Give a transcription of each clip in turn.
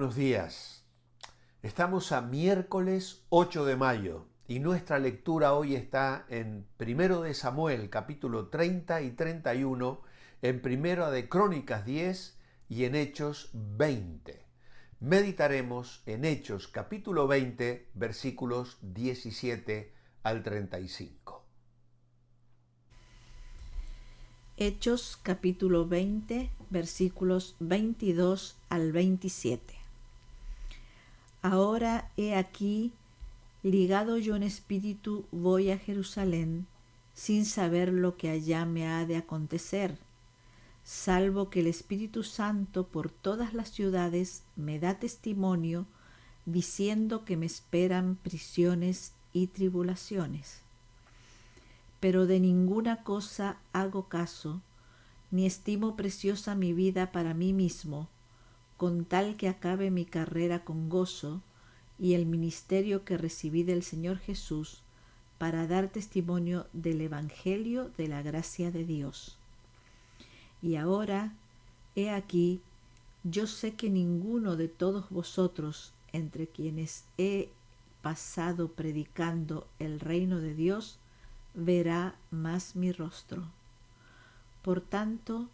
buenos días. Estamos a miércoles 8 de mayo y nuestra lectura hoy está en 1 de Samuel, capítulo 30 y 31, en 1 de Crónicas 10 y en Hechos 20. Meditaremos en Hechos, capítulo 20, versículos 17 al 35. Hechos capítulo 20, versículos 22 al 27. Ahora he aquí, ligado yo en espíritu, voy a Jerusalén, sin saber lo que allá me ha de acontecer, salvo que el Espíritu Santo por todas las ciudades me da testimonio, diciendo que me esperan prisiones y tribulaciones. Pero de ninguna cosa hago caso, ni estimo preciosa mi vida para mí mismo, con tal que acabe mi carrera con gozo y el ministerio que recibí del Señor Jesús, para dar testimonio del Evangelio de la gracia de Dios. Y ahora, he aquí, yo sé que ninguno de todos vosotros, entre quienes he pasado predicando el reino de Dios, verá más mi rostro. Por tanto,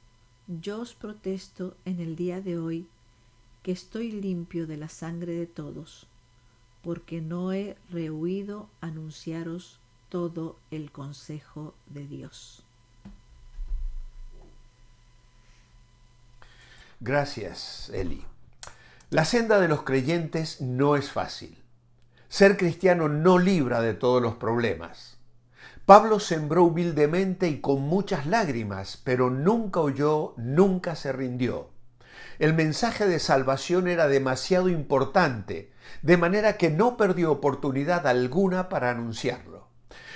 yo os protesto en el día de hoy que estoy limpio de la sangre de todos, porque no he rehuido anunciaros todo el consejo de Dios. Gracias, Eli. La senda de los creyentes no es fácil. Ser cristiano no libra de todos los problemas. Pablo sembró humildemente y con muchas lágrimas, pero nunca huyó, nunca se rindió. El mensaje de salvación era demasiado importante, de manera que no perdió oportunidad alguna para anunciarlo.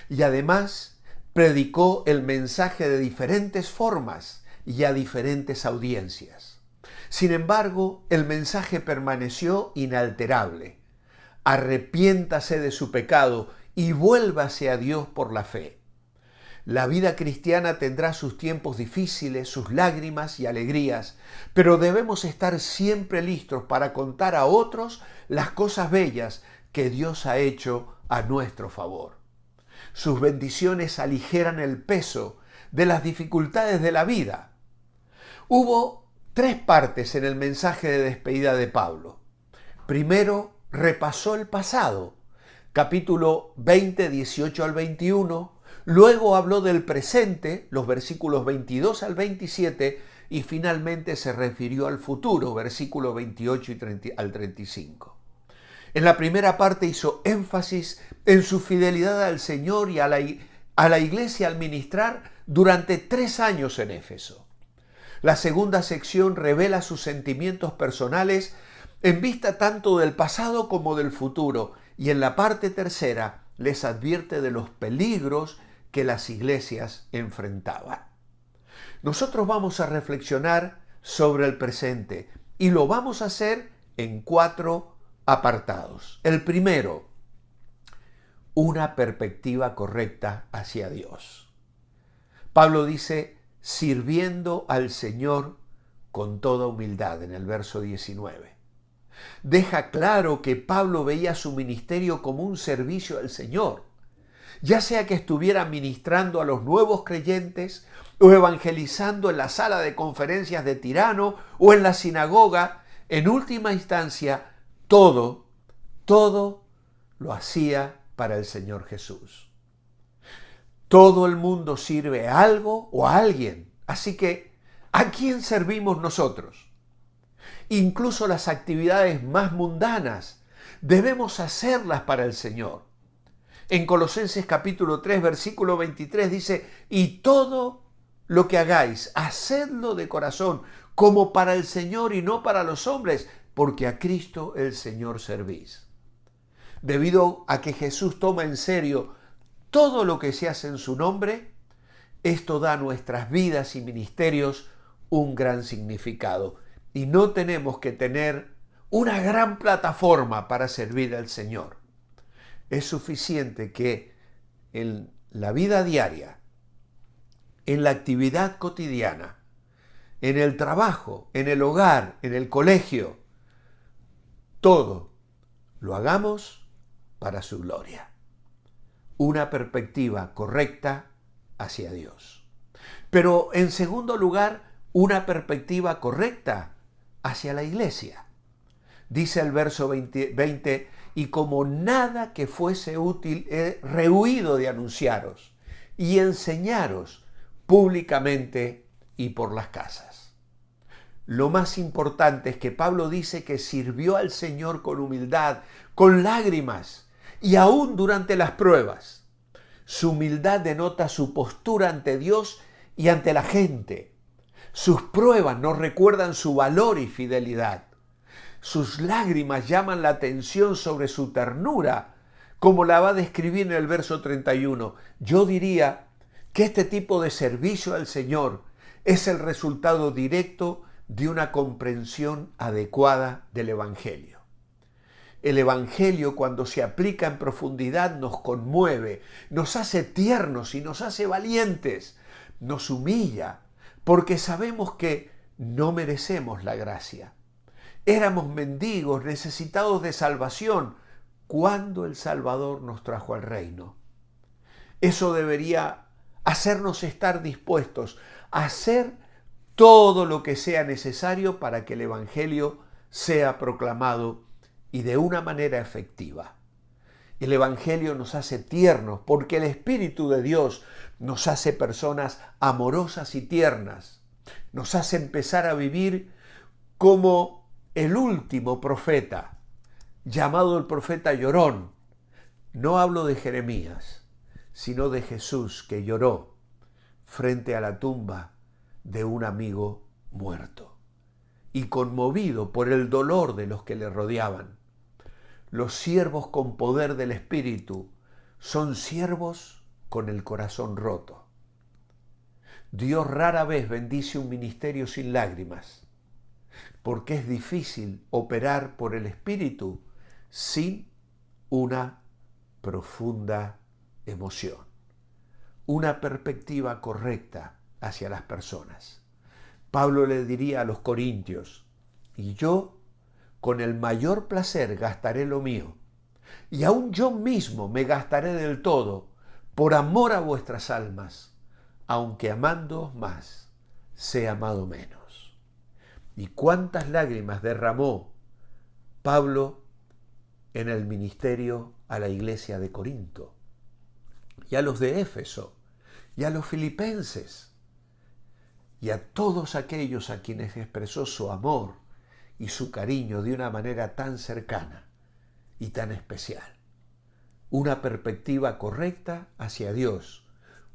Y además, predicó el mensaje de diferentes formas y a diferentes audiencias. Sin embargo, el mensaje permaneció inalterable. Arrepiéntase de su pecado y vuélvase a Dios por la fe. La vida cristiana tendrá sus tiempos difíciles, sus lágrimas y alegrías, pero debemos estar siempre listos para contar a otros las cosas bellas que Dios ha hecho a nuestro favor. Sus bendiciones aligeran el peso de las dificultades de la vida. Hubo 3 partes en el mensaje de despedida de Pablo. Primero, repasó el pasado, capítulo 20, 18 al 21, luego habló del presente, los versículos 22 al 27, y finalmente se refirió al futuro, versículos 28 al 35. En la primera parte hizo énfasis en su fidelidad al Señor y a la iglesia al ministrar durante 3 años en Éfeso. La segunda sección revela sus sentimientos personales en vista tanto del pasado como del futuro, y en la parte tercera les advierte de los peligros que las iglesias enfrentaban. Nosotros vamos a reflexionar sobre el presente y lo vamos a hacer en 4 apartados. El primero, una perspectiva correcta hacia Dios. Pablo dice, sirviendo al Señor con toda humildad, en el verso 19. Deja claro que Pablo veía su ministerio como un servicio al Señor, ya sea que estuviera ministrando a los nuevos creyentes o evangelizando en la sala de conferencias de Tirano o en la sinagoga. En última instancia, todo lo hacía para el Señor Jesús. Todo el mundo sirve a algo o a alguien, así que ¿a quién servimos nosotros? Incluso las actividades más mundanas debemos hacerlas para el Señor. En Colosenses capítulo 3, versículo 23 dice, y todo lo que hagáis, hacedlo de corazón, como para el Señor y no para los hombres, porque a Cristo el Señor servís. Debido a que Jesús toma en serio todo lo que se hace en su nombre, esto da a nuestras vidas y ministerios un gran significado. Y no tenemos que tener una gran plataforma para servir al Señor. Es suficiente que en la vida diaria, en la actividad cotidiana, en el trabajo, en el hogar, en el colegio, todo lo hagamos para su gloria. Una perspectiva correcta hacia Dios. Pero en segundo lugar, una perspectiva correcta hacia la iglesia. Dice el verso 20, y como nada que fuese útil he rehuido de anunciaros y enseñaros públicamente y por las casas. Lo más importante es que Pablo dice que sirvió al Señor con humildad, con lágrimas y aún durante las pruebas. Su humildad denota su postura ante Dios y ante la gente. Sus pruebas nos recuerdan su valor y fidelidad. Sus lágrimas llaman la atención sobre su ternura, como la va a describir en el verso 31. Yo diría que este tipo de servicio al Señor es el resultado directo de una comprensión adecuada del Evangelio. El Evangelio, cuando se aplica en profundidad, nos conmueve, nos hace tiernos y nos hace valientes, nos humilla, porque sabemos que no merecemos la gracia. Éramos mendigos, necesitados de salvación, cuando el Salvador nos trajo al reino. Eso debería hacernos estar dispuestos a hacer todo lo que sea necesario para que el Evangelio sea proclamado y de una manera efectiva. El Evangelio nos hace tiernos porque el Espíritu de Dios nos hace personas amorosas y tiernas. Nos hace empezar a vivir como el último profeta, llamado el profeta llorón. No hablo de Jeremías, sino de Jesús que lloró frente a la tumba de un amigo muerto y conmovido por el dolor de los que le rodeaban. Los siervos con poder del Espíritu son siervos con el corazón roto. Dios rara vez bendice un ministerio sin lágrimas, porque es difícil operar por el Espíritu sin una profunda emoción, una perspectiva correcta hacia las personas. Pablo le diría a los corintios, y yo con el mayor placer gastaré lo mío, y aún yo mismo me gastaré del todo, por amor a vuestras almas, aunque amándoos más, sea amado menos. ¿Y cuántas lágrimas derramó Pablo en el ministerio a la iglesia de Corinto, y a los de Éfeso, y a los filipenses, y a todos aquellos a quienes expresó su amor y su cariño de una manera tan cercana y tan especial? Una perspectiva correcta hacia Dios,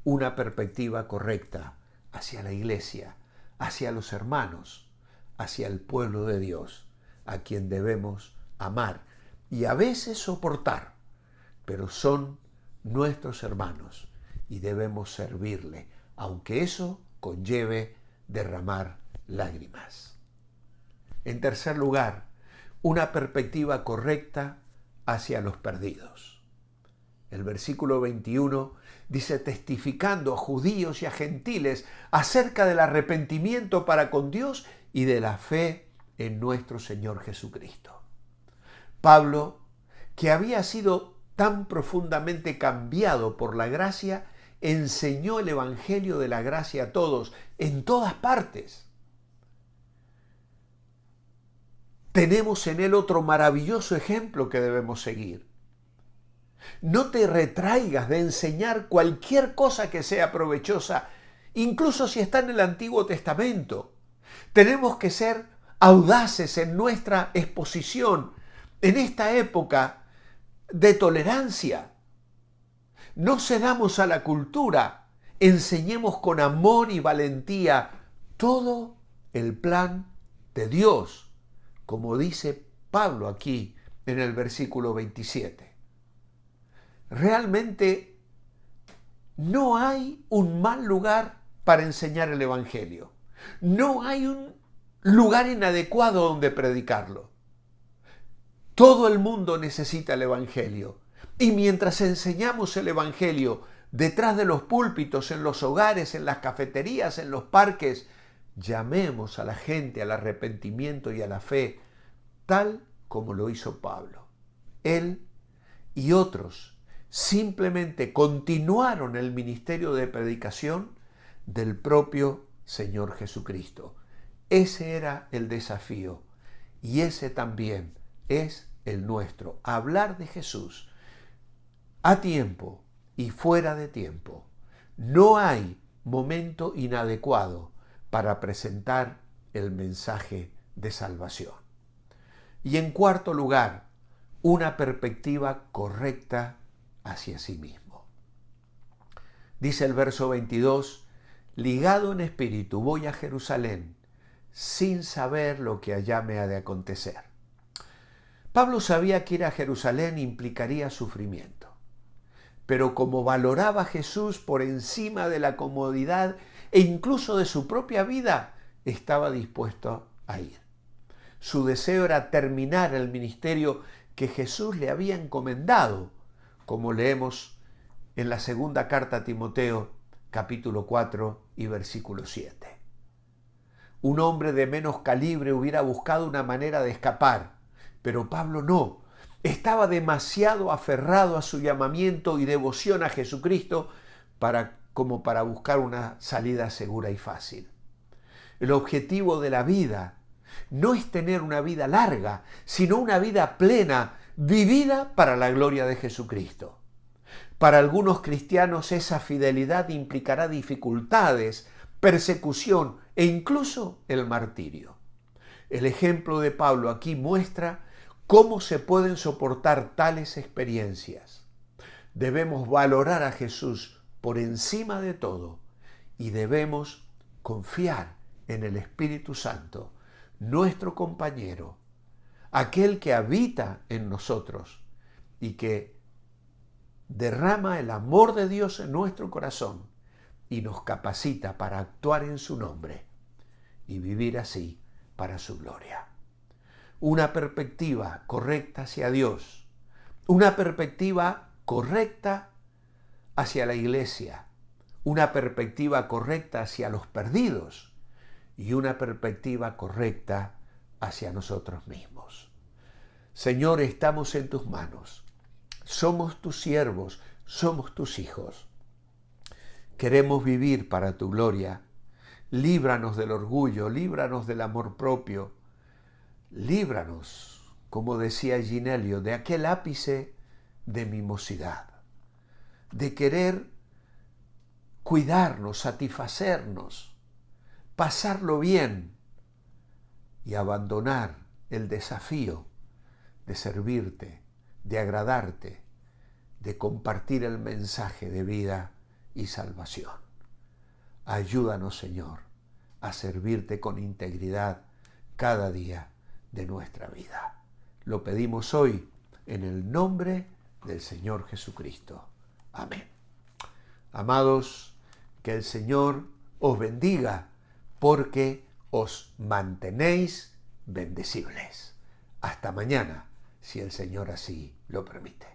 una perspectiva correcta hacia la iglesia, hacia los hermanos, hacia el pueblo de Dios, a quien debemos amar y a veces soportar, pero son nuestros hermanos y debemos servirle, aunque eso conlleve derramar lágrimas. En tercer lugar, una perspectiva correcta hacia los perdidos. El versículo 21 dice, testificando a judíos y a gentiles acerca del arrepentimiento para con Dios y de la fe en nuestro Señor Jesucristo. Pablo, que había sido tan profundamente cambiado por la gracia, enseñó el Evangelio de la gracia a todos, en todas partes. Tenemos en él otro maravilloso ejemplo que debemos seguir. No te retraigas de enseñar cualquier cosa que sea provechosa, incluso si está en el Antiguo Testamento. Tenemos que ser audaces en nuestra exposición en esta época de tolerancia. No cedamos a la cultura, enseñemos con amor y valentía todo el plan de Dios, como dice Pablo aquí en el versículo 27. Realmente no hay un mal lugar para enseñar el Evangelio. No hay un lugar inadecuado donde predicarlo. Todo el mundo necesita el Evangelio. Y mientras enseñamos el Evangelio detrás de los púlpitos, en los hogares, en las cafeterías, en los parques, llamemos a la gente al arrepentimiento y a la fe, tal como lo hizo Pablo. Él y otros simplemente continuaron el ministerio de predicación del propio Señor Jesucristo. Ese era el desafío y ese también es el nuestro. Hablar de Jesús a tiempo y fuera de tiempo. No hay momento inadecuado para presentar el mensaje de salvación. Y en cuarto lugar, una perspectiva correcta hacia sí mismo. Dice el verso 22, ligado en espíritu voy a Jerusalén sin saber lo que allá me ha de acontecer. Pablo sabía que ir a Jerusalén implicaría sufrimiento, pero como valoraba a Jesús por encima de la comodidad e incluso de su propia vida, estaba dispuesto a ir. Su deseo era terminar el ministerio que Jesús le había encomendado, como leemos en la segunda carta a Timoteo, capítulo 4 y versículo 7. Un hombre de menos calibre hubiera buscado una manera de escapar, pero Pablo no. Estaba demasiado aferrado a su llamamiento y devoción a Jesucristo como para buscar una salida segura y fácil. El objetivo de la vida no es tener una vida larga, sino una vida plena, vivida para la gloria de Jesucristo. Para algunos cristianos esa fidelidad implicará dificultades, persecución e incluso el martirio. El ejemplo de Pablo aquí muestra cómo se pueden soportar tales experiencias. Debemos valorar a Jesús por encima de todo y debemos confiar en el Espíritu Santo, nuestro compañero, aquel que habita en nosotros y que derrama el amor de Dios en nuestro corazón y nos capacita para actuar en su nombre y vivir así para su gloria. Una perspectiva correcta hacia Dios, una perspectiva correcta hacia la iglesia, una perspectiva correcta hacia los perdidos y una perspectiva correcta hacia nosotros mismos. Señor, estamos en tus manos. Somos tus siervos, somos tus hijos. Queremos vivir para tu gloria. Líbranos del orgullo, líbranos del amor propio. Líbranos, como decía Ginelio, de aquel ápice de mimosidad, de querer cuidarnos, satisfacernos, pasarlo bien y abandonar el desafío de servirte, de agradarte, de compartir el mensaje de vida y salvación. Ayúdanos, Señor, a servirte con integridad cada día de nuestra vida. Lo pedimos hoy en el nombre del Señor Jesucristo. Amén. Amados, que el Señor os bendiga porque os mantenéis bendecibles. Hasta mañana, si el Señor así lo permite.